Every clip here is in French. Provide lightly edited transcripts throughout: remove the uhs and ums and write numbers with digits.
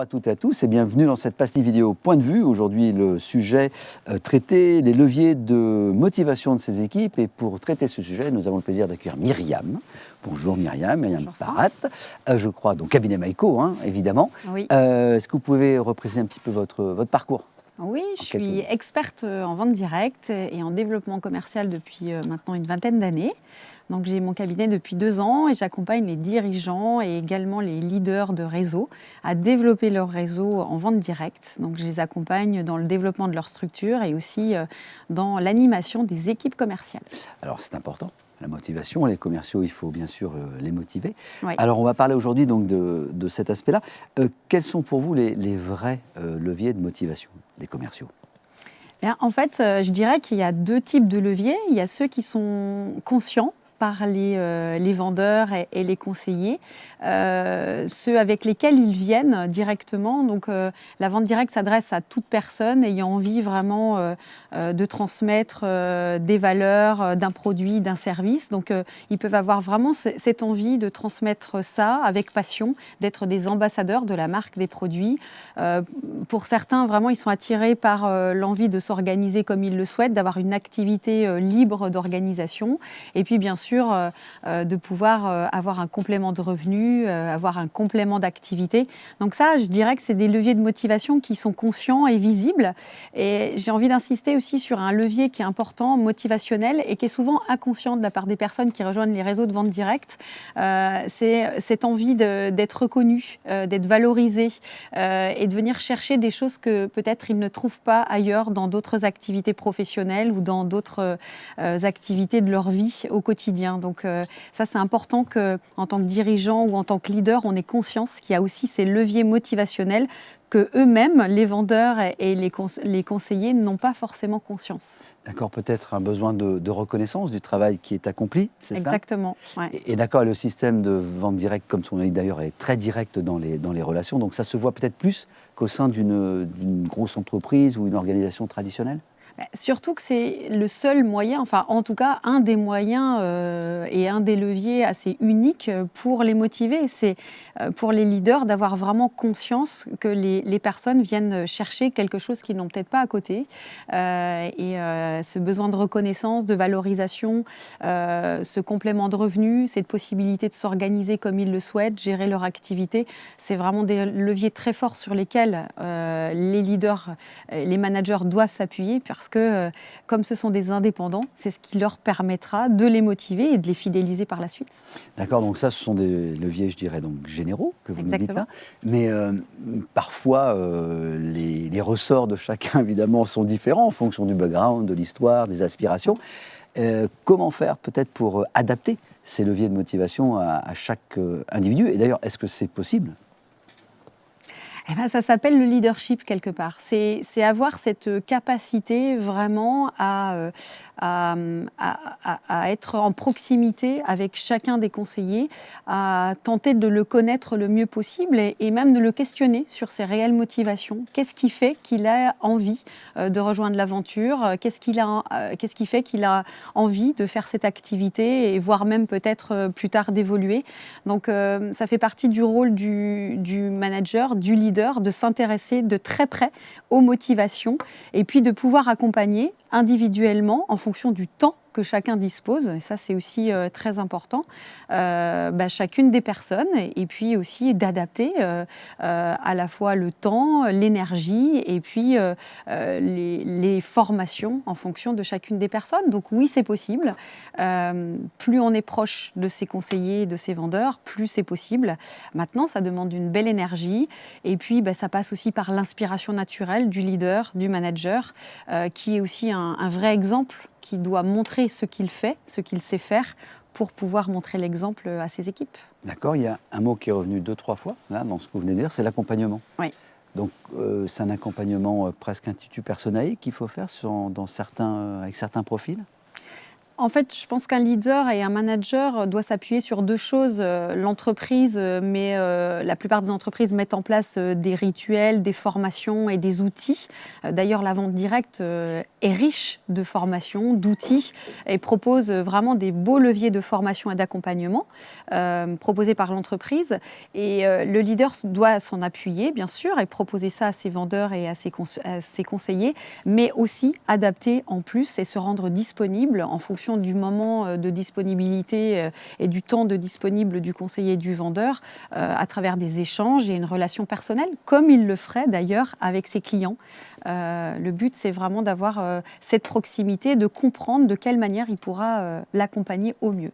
à toutes et à tous et bienvenue dans cette pastille vidéo Point de vue. Aujourd'hui, le sujet traité, les leviers de motivation de ces équipes. Et pour traiter ce sujet, nous avons le plaisir d'accueillir Myriam. Bonjour Myriam, Bonjour Parat, je crois, donc cabinet Maïko, évidemment. Oui. Est-ce que vous pouvez représenter un petit peu votre parcours ? Oui, je suis experte en vente directe et en développement commercial depuis maintenant une vingtaine d'années. Donc j'ai mon cabinet depuis 2 ans et j'accompagne les dirigeants et également les leaders de réseau à développer leur réseau en vente directe. Donc je les accompagne dans le développement de leur structure et aussi dans l'animation des équipes commerciales. Alors c'est important. La motivation, les commerciaux, il faut bien sûr les motiver. Oui. Alors on va parler aujourd'hui donc de cet aspect-là. Quels sont pour vous les vrais leviers de motivation des commerciaux ? Bien, en fait, je dirais qu'il y a 2 types de leviers. Il y a ceux qui sont conscients par les vendeurs et les conseillers, ceux avec lesquels ils viennent directement. Donc la vente directe s'adresse à toute personne ayant envie vraiment de transmettre des valeurs, d'un produit, d'un service. Donc ils peuvent avoir vraiment cette envie de transmettre ça avec passion, d'être des ambassadeurs de la marque, des produits. Pour certains, vraiment, ils sont attirés par l'envie de s'organiser comme ils le souhaitent, d'avoir une activité libre d'organisation. Et puis, bien sûr, de pouvoir avoir un complément de revenus, avoir un complément d'activité. Donc ça, je dirais que c'est des leviers de motivation qui sont conscients et visibles. Et j'ai envie d'insister aussi sur un levier qui est important, motivationnel, et qui est souvent inconscient de la part des personnes qui rejoignent les réseaux de vente directe. C'est cette envie d'être reconnu, d'être valorisé et de venir chercher des choses que peut-être ils ne trouvent pas ailleurs dans d'autres activités professionnelles ou dans d'autres activités de leur vie au quotidien. Donc ça, c'est important qu'en tant que dirigeant ou en tant que leader, on ait conscience qu'il y a aussi ces leviers motivationnels que eux-mêmes, les vendeurs et les conseillers, n'ont pas forcément conscience. D'accord, peut-être un besoin de reconnaissance du travail qui est accompli, c'est ça ? Exactement. Ouais. Et d'accord, le système de vente directe, comme on a dit d'ailleurs, est très direct dans les relations. Donc ça se voit peut-être plus qu'au sein d'une grosse entreprise ou une organisation traditionnelle ? Surtout que c'est le seul moyen, enfin en tout cas un des moyens et un des leviers assez uniques pour les motiver. C'est pour les leaders d'avoir vraiment conscience que les personnes viennent chercher quelque chose qu'ils n'ont peut-être pas à côté. Ce besoin de reconnaissance, de valorisation, ce complément de revenus, cette possibilité de s'organiser comme ils le souhaitent, gérer leur activité, c'est vraiment des leviers très forts sur lesquels les leaders, les managers doivent s'appuyer parce que comme ce sont des indépendants, c'est ce qui leur permettra de les motiver et de les fidéliser par la suite. D'accord, donc ça, ce sont des leviers, je dirais, donc généraux, que vous nous dites là. Exactement. Mais parfois, les ressorts de chacun, évidemment, sont différents en fonction du background, de l'histoire, des aspirations. Comment faire peut-être pour adapter ces leviers de motivation à chaque individu ? Et d'ailleurs, est-ce que c'est possible ? Eh ben, ça s'appelle le leadership quelque part. C'est avoir cette capacité vraiment à être en proximité avec chacun des conseillers, à tenter de le connaître le mieux possible et même de le questionner sur ses réelles motivations. Qu'est-ce qui fait qu'il a envie de rejoindre l'aventure ? Qu'est-ce qui fait qu'il a envie de faire cette activité et voire même peut-être plus tard d'évoluer ? Donc ça fait partie du rôle du manager, du leader, de s'intéresser de très près aux motivations et puis de pouvoir accompagner individuellement en fonction du temps que chacun dispose, et ça c'est aussi très important, chacune des personnes, et puis aussi d'adapter à la fois le temps, l'énergie, et puis les formations en fonction de chacune des personnes. Donc oui, c'est possible. Plus on est proche de ses conseillers, de ses vendeurs, plus c'est possible. Maintenant, ça demande une belle énergie, et puis ça passe aussi par l'inspiration naturelle du leader, du manager, qui est aussi un vrai exemple, qui doit montrer ce qu'il fait, ce qu'il sait faire, pour pouvoir montrer l'exemple à ses équipes. D'accord, il y a un mot qui est revenu 2-3 fois, là, dans ce que vous venez de dire, c'est l'accompagnement. Oui. Donc c'est un accompagnement presque institut personae qu'il faut faire avec certains profils ? En fait, je pense qu'un leader et un manager doit s'appuyer sur 2 choses. L'entreprise, la plupart des entreprises mettent en place, des rituels, des formations et des outils. D'ailleurs, la vente directe, est riche de formations, d'outils et propose, vraiment des beaux leviers de formation et d'accompagnement, proposés par l'entreprise et le leader doit s'en appuyer, bien sûr, et proposer ça à ses vendeurs et à ses conseillers, mais aussi adapter en plus et se rendre disponible en fonction du moment de disponibilité et du temps de disponible du conseiller et du vendeur à travers des échanges et une relation personnelle, comme il le ferait d'ailleurs avec ses clients. Le but, c'est vraiment d'avoir cette proximité, de comprendre de quelle manière il pourra l'accompagner au mieux.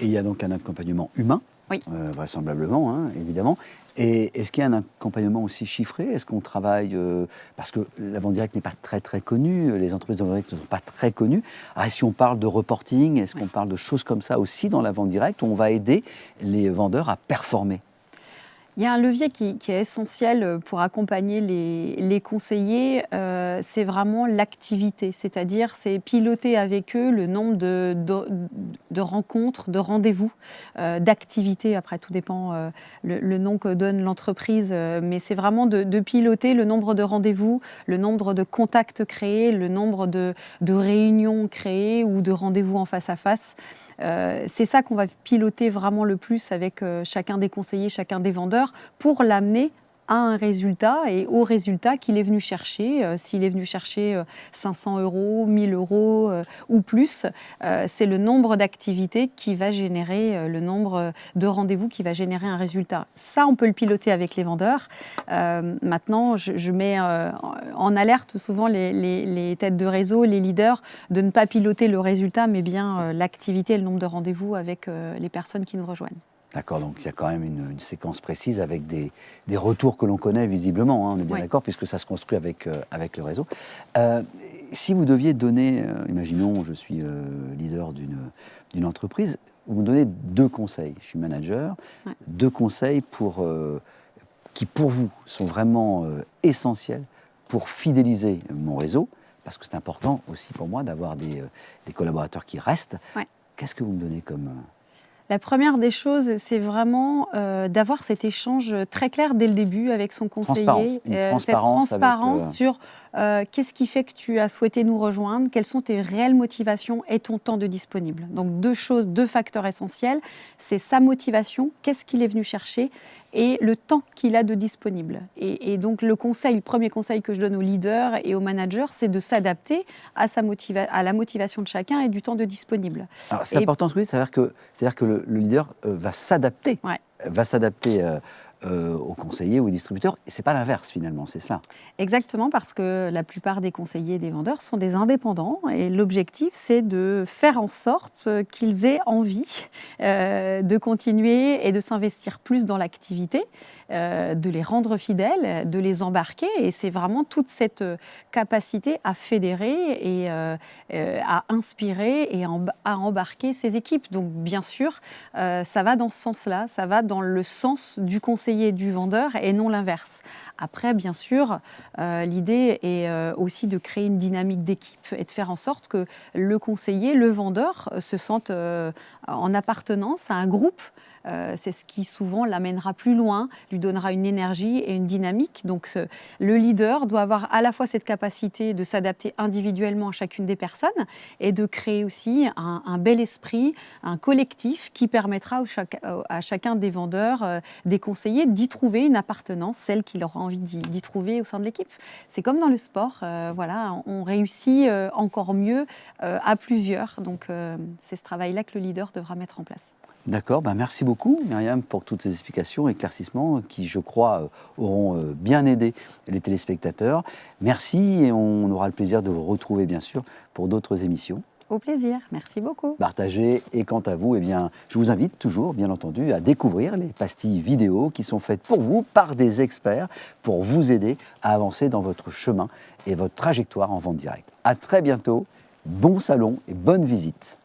Et il y a donc un accompagnement humain, Oui. Vraisemblablement, hein, évidemment. Et est-ce qu'il y a un accompagnement aussi chiffré? Est-ce qu'on travaille, parce que la vente directe n'est pas très très connue, les entreprises de vente directe ne sont pas très connues. Alors, si on parle de reporting, est-ce qu'on parle de choses comme ça aussi dans la vente directe, où on va aider les vendeurs à performer? Il y a un levier qui est essentiel pour accompagner les conseillers, c'est vraiment l'activité. C'est-à-dire, c'est piloter avec eux le nombre de rencontres, de rendez-vous, d'activités. Après, tout dépend le nom que donne l'entreprise, mais c'est vraiment de piloter le nombre de rendez-vous, le nombre de contacts créés, le nombre de réunions créées ou de rendez-vous en face à face. C'est ça qu'on va piloter vraiment le plus avec chacun des conseillers, chacun des vendeurs, pour l'amener à un résultat et au résultat qu'il est venu chercher. S'il est venu chercher 500 €, 1000 € ou plus, c'est le nombre d'activités qui va générer, le nombre de rendez-vous qui va générer un résultat. Ça, on peut le piloter avec les vendeurs. Maintenant, je mets en alerte souvent les têtes de réseau, les leaders, de ne pas piloter le résultat, mais bien l'activité et le nombre de rendez-vous avec les personnes qui nous rejoignent. D'accord, donc il y a quand même une séquence précise avec des retours que l'on connaît visiblement, hein, on est bien Oui. d'accord, puisque ça se construit avec le réseau. Si vous deviez donner, imaginons, je suis leader d'une entreprise, vous me donnez 2 conseils, je suis manager, Ouais. 2 conseils qui pour vous sont vraiment essentiels pour fidéliser mon réseau, parce que c'est important aussi pour moi d'avoir des collaborateurs qui restent. Ouais. Qu'est-ce que vous me donnez comme... La première des choses, c'est vraiment d'avoir cet échange très clair dès le début avec son conseiller. Une Cette transparence avec, transparence sur qu'est-ce qui fait que tu as souhaité nous rejoindre, quelles sont tes réelles motivations et ton temps de disponible. Donc 2 choses, 2 facteurs essentiels, c'est sa motivation, qu'est-ce qu'il est venu chercher et le temps qu'il a de disponible. Et donc le premier conseil que je donne aux leaders et aux managers, c'est de s'adapter à la motivation de chacun et du temps de disponible. Alors, c'est Et- important ce que vous dites, c'est-à-dire que le leader va s'adapter, Ouais. aux conseillers, aux distributeurs, et c'est pas l'inverse finalement, c'est cela. Exactement, parce que la plupart des conseillers et des vendeurs sont des indépendants et l'objectif, c'est de faire en sorte qu'ils aient envie de continuer et de s'investir plus dans l'activité, de les rendre fidèles, de les embarquer. Et c'est vraiment toute cette capacité à fédérer et à inspirer et à embarquer ces équipes. Donc bien sûr, ça va dans ce sens-là, ça va dans le sens du conseiller et du vendeur et non l'inverse. Après, bien sûr, l'idée est aussi de créer une dynamique d'équipe et de faire en sorte que le conseiller, le vendeur se sente en appartenance à un groupe. C'est ce qui souvent l'amènera plus loin, lui donnera une énergie et une dynamique. Donc le leader doit avoir à la fois cette capacité de s'adapter individuellement à chacune des personnes et de créer aussi un bel esprit, un collectif qui permettra à chacun des vendeurs, des conseillers, d'y trouver une appartenance, celle qu'il aura envie d'y trouver au sein de l'équipe. C'est comme dans le sport, voilà, on réussit encore mieux à plusieurs. Donc c'est ce travail-là que le leader devra mettre en place. D'accord, merci beaucoup Myriam pour toutes ces explications, éclaircissements qui, je crois, auront bien aidé les téléspectateurs. Merci et on aura le plaisir de vous retrouver bien sûr pour d'autres émissions. Au plaisir, merci beaucoup. Partagez et quant à vous, je vous invite toujours, bien entendu, à découvrir les pastilles vidéo qui sont faites pour vous par des experts pour vous aider à avancer dans votre chemin et votre trajectoire en vente directe. À très bientôt, bon salon et bonne visite.